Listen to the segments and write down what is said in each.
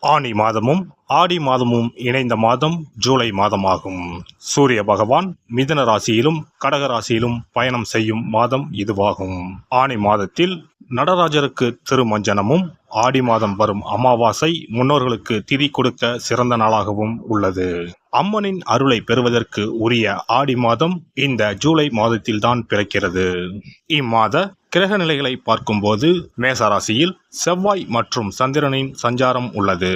ஆனி மாதமும் ஆடி மாதமும் இணைந்த மாதம் ஜூலை மாதமாகும். சூரிய பகவான் மிதுன ராசியிலும் கடக ராசியிலும் பயணம் செய்யும் மாதம் இதுவாகும். ஆனி மாதத்தில் நடராஜருக்கு திருமஞ்சனமும், ஆடி மாதம் வரும் அமாவாசை முன்னோர்களுக்கு திதி கொடுக்க சிறந்த நாளாகவும் உள்ளது. அம்மனின் அருளை பெறுவதற்கு உரிய ஆடி மாதம் இந்த ஜூலை மாதத்தில்தான் பிறக்கிறது. இம்மாத கிரக நிலைகளை பார்க்கும்போது மேசராசியில் செவ்வாய் மற்றும் சந்திரனின் சஞ்சாரம் உள்ளது.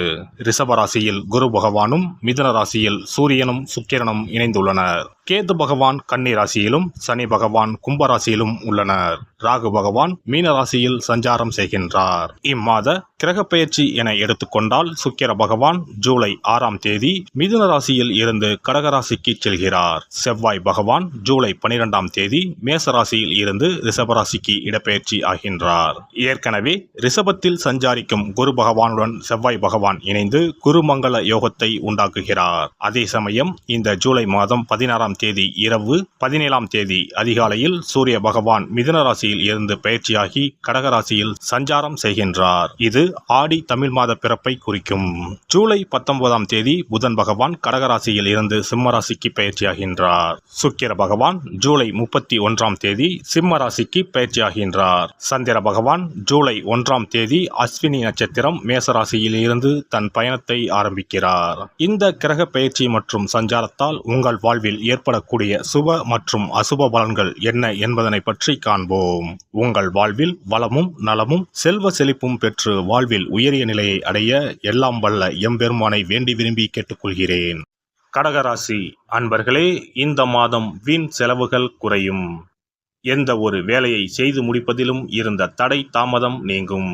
ரிஷபராசியில் குரு பகவானும், மிதுன ராசியில் சூரியனும் சுக்கிரனும் இணைந்துள்ளனர். கேது பகவான் கன்னி ராசியிலும், சனி பகவான் கும்பராசியிலும் உள்ளனர். ராகு பகவான் மீன ராசியில் சஞ்சாரம் செய்கின்றார். இம்மாத கிரக பெயர்ச்சி என எடுத்துக்கொண்டால் சுக்கிர பகவான் ஜூலை 6ஆம் தேதி மிதுன ராசியில் இருந்து கடகராசிக்கு செல்கிறார். செவ்வாய் பகவான் ஜூலை 12ஆம் தேதி மேச ராசியில் இருந்து ரிஷபராசிக்கு இடப்பெயர்ச்சி ஆகின்றார். ஏற்கனவே ரிஷபத்தில் சஞ்சாரிக்கும் குரு பகவானுடன் செவ்வாய் பகவான் இணைந்து குருமங்கள யோகத்தை உண்டாக்குகிறார். அதே சமயம் இந்த ஜூலை மாதம் 16ஆம் தேதி இரவு 17ஆம் தேதி அதிகாலையில் சூரிய பகவான் மிதுன ராசியில் இருந்து பெயர்ச்சியாகி கடகராசியில் சஞ்சாரம் செய்கின்றார். இது ஆடி தமிழ் மாத பிறப்பை குறிக்கும். ஜூலை 19ஆம் தேதி புதன் பகவான் கடகராசியில் இருந்து சிம்மராசிக்கு பெயர்ச்சியாகின்றார். சுக்கிர பகவான் ஜூலை 31ஆம் தேதி சிம்ம ராசிக்கு பெயர்ச்சியாகின்றார். சந்திர பகவான் ஜூலை 1ஆம் தேதி அஸ்வினி நட்சத்திரம் மேசராசியில் இருந்து தன் பயணத்தை ஆரம்பிக்கிறார். இந்த கிரக பெயர்ச்சி மற்றும் சஞ்சாரத்தால் உங்கள் வாழ்வில் ஏற்படக்கூடிய சுப மற்றும் அசுப பலன்கள் என்ன என்பதனை பற்றி காண்போம். உங்கள் வாழ்வில் வளமும் நலமும் செல்வ செழிப்பும் பெற்று வாழ்வில் உயரிய நிலையை அடைய எல்லாம் வல்ல எம்பெருமானை வேண்டி விரும்பி கேட்டுக்கொள்கிறேன். கடகராசி அன்பர்களே, இந்த மாதம் வீண் செலவுகள் குறையும். எந்த ஒரு வேலையை செய்து முடிப்பதிலும் இருந்த தடை தாமதம் நீங்கும்.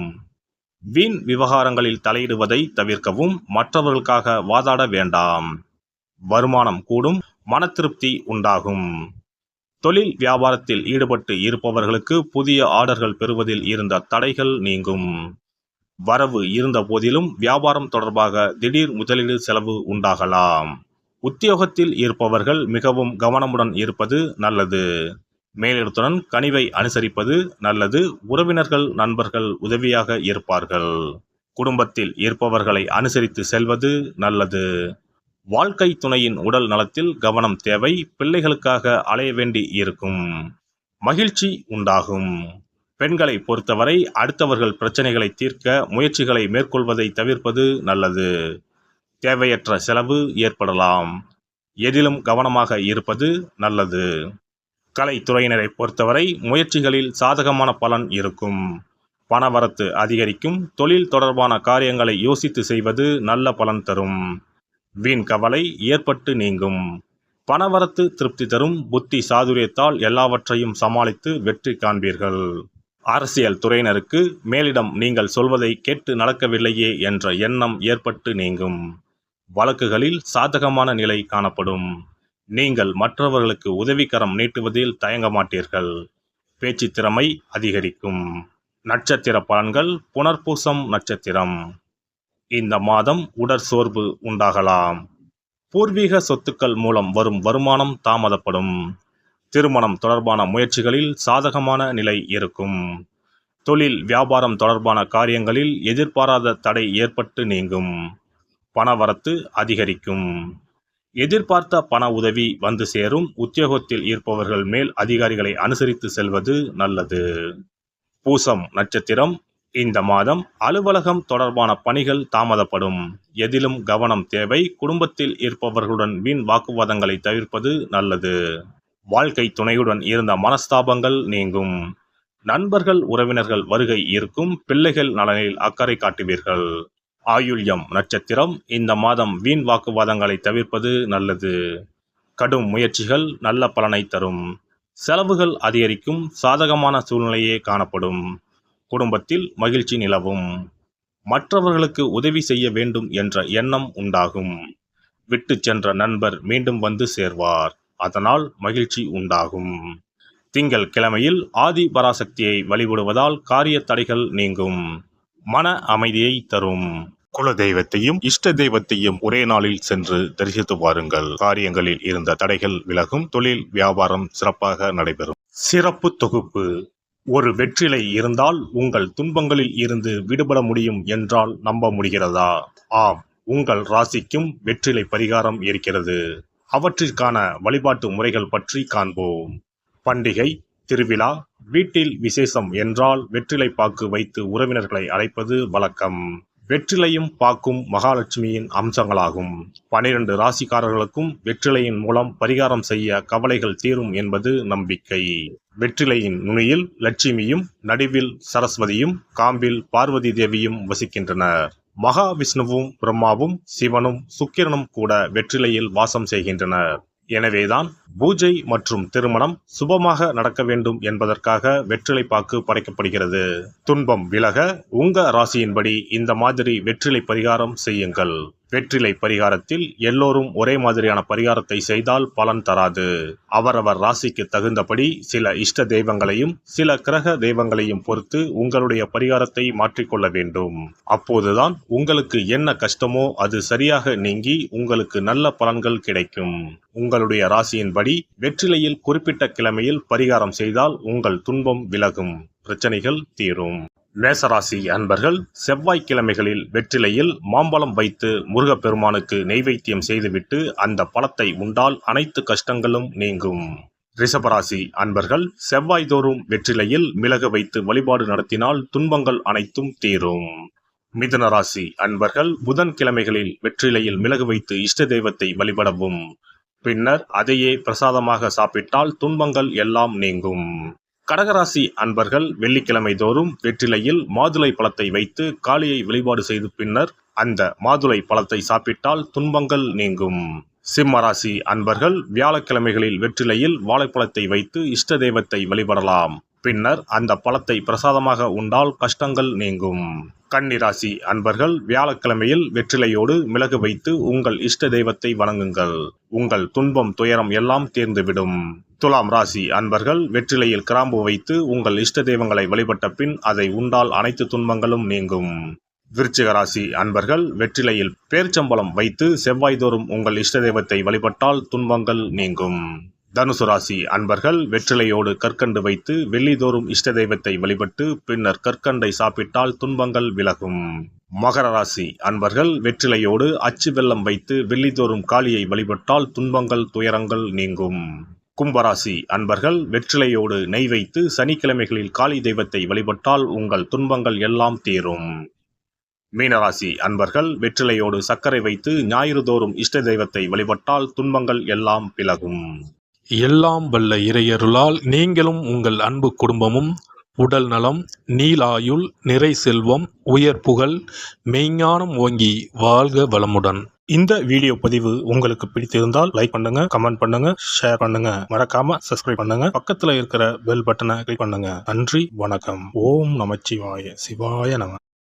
வீண் விவகாரங்களில் தலையிடுவதை தவிர்க்கவும். மற்றவர்களுக்காக வாதாட வேண்டாம். வருமானம் கூடும், மன திருப்தி உண்டாகும். தொழில் வியாபாரத்தில் ஈடுபட்டு இருப்பவர்களுக்கு புதிய ஆர்டர்கள் பெறுவதில் இருந்த தடைகள் நீங்கும். வரவு இருந்த போதிலும் வியாபாரம் தொடர்பாக திடீர் முதலீடு செலவு உண்டாகலாம். உத்தியோகத்தில் இருப்பவர்கள் மிகவும் கவனமுடன் இருப்பது நல்லது. மேலிடத்துடன் கனிவை அனுசரிப்பது நல்லது. உறவினர்கள் நண்பர்கள் உதவியாக இருப்பார்கள். குடும்பத்தில் இருப்பவர்களை அனுசரித்து செல்வது நல்லது. வாழ்க்கை துணையின் உடல் நலத்தில் கவனம் தேவை. பிள்ளைகளுக்காக அலைய வேண்டி இருக்கும். மகிழ்ச்சி உண்டாகும். பெண்களை பொறுத்தவரை அடுத்தவர்கள் பிரச்சனைகளை தீர்க்க முயற்சிகளை மேற்கொள்வதை தவிர்ப்பது நல்லது. தேவையற்ற செலவு ஏற்படலாம். எதிலும் கவனமாக இருப்பது நல்லது. கலைத்துறையினரை பொறுத்தவரை முயற்சிகளில் சாதகமான பலன் இருக்கும். பணவரத்து அதிகரிக்கும். தொழில் தொடர்பான காரியங்களை யோசித்து செய்வது நல்ல பலன் தரும். வீண் கவலை ஏற்பட்டு நீங்கும். பணவரத்து திருப்தி தரும். புத்தி சாதுரியத்தால் எல்லாவற்றையும் சமாளித்து வெற்றி காண்பீர்கள். அரசியல் துறையினருக்கு மேலிடம் நீங்கள் சொல்வதை கேட்டு நடக்கவில்லையே என்ற எண்ணம் ஏற்பட்டு நீங்கும். வழக்குகளில் சாதகமான நிலை காணப்படும். நீங்கள் மற்றவர்களுக்கு உதவிக்கரம் நீட்டுவதில் தயங்க மாட்டீர்கள். பேச்சு திறமை அதிகரிக்கும். நட்சத்திர பலன்கள். புனர்பூசம் நட்சத்திரம். இந்த மாதம் உடற்சோர்வு உண்டாகலாம். பூர்வீக சொத்துக்கள் மூலம் வரும் வருமானம் தாமதப்படும். திருமணம் தொடர்பான முயற்சிகளில் சாதகமான நிலை இருக்கும். தொழில் வியாபாரம் தொடர்பான காரியங்களில் எதிர்பாராத தடை ஏற்பட்டு நீங்கும். பணவரத்து அதிகரிக்கும். எதிர்பார்த்த பண உதவி வந்து சேரும். உத்தியோகத்தில் இருப்பவர்கள் மேல் அதிகாரிகளை அனுசரித்து செல்வது நல்லது. பூசம் நட்சத்திரம். இந்த மாதம் அலுவலகம் தொடர்பான பணிகள் தாமதப்படும். எதிலும் கவனம் தேவை. குடும்பத்தில் இருப்பவர்களுடன் வீண் வாக்குவாதங்களை தவிர்ப்பது நல்லது. வாழ்க்கை துணையுடன் இருந்த மனஸ்தாபங்கள் நீங்கும். நண்பர்கள் உறவினர்கள் வருகை இருக்கும். பிள்ளைகள் நலனில் அக்கறை காட்டுவீர்கள். ஆயுள்யம் நட்சத்திரம். இந்த மாதம் வீண் வாக்குவாதங்களை தவிர்ப்பது நல்லது. கடும் முயற்சிகள் நல்ல பலனை தரும். செலவுகள் அதிகரிக்கும். சாதகமான சூழ்நிலையே காணப்படும். குடும்பத்தில் மகிழ்ச்சி நிலவும். மற்றவர்களுக்கு உதவி செய்ய வேண்டும் என்ற எண்ணம் உண்டாகும். விட்டு சென்ற நண்பர் மீண்டும் வந்து சேர்வார். அதனால் மகிழ்ச்சி உண்டாகும். திங்கள் கிழமையில் ஆதி பராசக்தியை வழிபடுவதால் காரிய தடைகள் நீங்கும். மன அமைதியை தரும். குல தெய்வத்தையும் இஷ்ட தெய்வத்தையும் ஒரே நாளில் சென்று தரிசித்து வாருங்கள். காரியங்களில் இருந்த தடைகள் விலகும். தொழில் வியாபாரம் சிறப்பாக நடைபெறும். சிறப்பு தொகுப்பு. ஒரு வெற்றிலை இருந்தால் உங்கள் துன்பங்களில் இருந்து விடுபட முடியும் என்றால் நம்ப முடிகிறதா? ஆம், உங்கள் ராசிக்கும் வெற்றிலை பரிகாரம் இருக்கிறது. அவற்றிற்கான வழிபாட்டு முறைகள் பற்றி காண்போம். பண்டிகை, திருவிழா, வீட்டில் விசேஷம் என்றால் வெற்றிலை பாக்கு வைத்து உறவினர்களை அழைப்பது வழக்கம். வெற்றிலையும் பாக்கும் மகாலட்சுமியின் அம்சங்களாகும். 12 ராசிக்காரர்களுக்கும் வெற்றிலையின் மூலம் பரிகாரம் செய்ய கவலைகள் தீரும் என்பது நம்பிக்கை. வெற்றிலையின் நுனியில் லட்சுமியும், நடுவில் சரஸ்வதியும், காம்பில் பார்வதி தேவியும் வசிக்கின்றனர். மகாவிஷ்ணுவும், பிரம்மாவும், சிவனும், சுக்கிரனும் கூட வெற்றிலையில் வாசம் செய்கின்றனர். எனவேதான் பூஜை மற்றும் திருமணம் சுபமாக நடக்க வேண்டும் என்பதற்காக வெற்றிலை பாக்கு படைக்கப்படுகிறது. துன்பம் விலக உங்க ராசியின்படி இந்த மாதிரி வெற்றிலை பரிகாரம் செய்யுங்கள். வெற்றிலை பரிகாரத்தில் எல்லோரும் ஒரே மாதிரியான பரிகாரத்தை செய்தால் பலன் தராது. அவரவர் ராசிக்கு தகுந்தபடி சில இஷ்ட தெய்வங்களையும் சில கிரக தெய்வங்களையும் பொறுத்து உங்களுடைய பரிகாரத்தை மாற்றிக்கொள்ள வேண்டும். அப்போதுதான் உங்களுக்கு என்ன கஷ்டமோ அது சரியாக நீங்கி உங்களுக்கு நல்ல பலன்கள் கிடைக்கும். உங்களுடைய ராசியின்படி வெற்றிலையில் குறிப்பிட்ட கிழமையில் பரிகாரம் செய்தால் உங்கள் துன்பம் விலகும், பிரச்சனைகள் தீரும். மேசராசி அன்பர்கள் செவ்வாய்க்கிழமைகளில் வெற்றிலையில் மாம்பழம் வைத்து முருகப்பெருமானுக்கு நெய்வேத்தியம் செய்துவிட்டு அந்த பழத்தை உண்டால் அனைத்து கஷ்டங்களும் நீங்கும். ரிஷபராசி அன்பர்கள் செவ்வாய்தோறும் வெற்றிலையில் மிளகு வைத்து வழிபாடு நடத்தினால் துன்பங்கள் அனைத்தும் தீரும். மிதுனராசி அன்பர்கள் புதன்கிழமைகளில் வெற்றிலையில் மிளகு வைத்து இஷ்ட தெய்வத்தை வழிபடவும். பின்னர் அதையே பிரசாதமாக சாப்பிட்டால் துன்பங்கள் எல்லாம் நீங்கும். கடகராசி அன்பர்கள் வெள்ளிக்கிழமை தோறும் வெற்றிலையில் மாதுளை பழத்தை வைத்து காளியை வழிபாடு செய்து பின்னர் அந்த மாதுளை பழத்தை சாப்பிட்டால் துன்பங்கள் நீங்கும். சிம்மராசி அன்பர்கள் வியாழக்கிழமைகளில் வெற்றிலையில் வாழைப்பழத்தை வைத்து இஷ்ட தெய்வத்தை வழிபடலாம். பின்னர் அந்த பழத்தை பிரசாதமாக உண்டால் கஷ்டங்கள் நீங்கும். கன்னிராசி அன்பர்கள் வியாழக்கிழமையில் வெற்றிலையோடு மிளகு வைத்து உங்கள் இஷ்ட தெய்வத்தை வணங்குங்கள். உங்கள் துன்பம் துயரம் எல்லாம் தீர்ந்துவிடும். துலாம் ராசி அன்பர்கள் வெற்றிலையில் கிராம்பு வைத்து உங்கள் இஷ்ட தெய்வங்களை வழிபட்ட பின் அதை உண்டால் அனைத்து துன்பங்களும் நீங்கும். விருச்சிக ராசி அன்பர்கள் வெற்றிலையில் பேரிச்சம்பழம் வைத்து செவ்வாய்தோறும் உங்கள் இஷ்ட தெய்வத்தை வழிபட்டால் துன்பங்கள் நீங்கும். தனுசு ராசி அன்பர்கள் வெற்றிலையோடு கற்கண்டு வைத்து வெள்ளிதோறும் இஷ்ட தெய்வத்தை வழிபட்டு பின்னர் கற்கண்டை சாப்பிட்டால் துன்பங்கள் விலகும். மகர ராசி அன்பர்கள் வெற்றிலையோடு அச்சு வெல்லம் வைத்து வெள்ளிதோறும் காளியை வழிபட்டால் துன்பங்கள் துயரங்கள் நீங்கும். கும்பராசி அன்பர்கள் வெற்றிலையோடு நெய் வைத்து சனிக்கிழமைகளில் காளி தெய்வத்தை வழிபட்டால் உங்கள் துன்பங்கள் எல்லாம் தீரும். மீனராசி அன்பர்கள் வெற்றிலையோடு சர்க்கரை வைத்து ஞாயிறு தோறும் இஷ்ட தெய்வத்தை வழிபட்டால் துன்பங்கள் எல்லாம் விலகும். எல்லாம் வல்ல இறையருளால் நீங்களும் உங்கள் அன்பு குடும்பமும் உடல் நலம், நீலாயுள், நிறை செல்வம், உயர் புகழ், மெய்ஞானம் ஓங்கி வாழ்க வளமுடன். இந்த வீடியோ பதிவு உங்களுக்கு பிடித்திருந்தால் லைக் பண்ணுங்க, கமெண்ட் பண்ணுங்க, ஷேர் பண்ணுங்க, மறக்காம சப்ஸ்கிரைப் பண்ணுங்க, பக்கத்துல இருக்கிற பெல் பட்டனை கிளிக் பண்ணுங்க. நன்றி, வணக்கம். ஓம் நமச்சிவாய, சிவாய நம.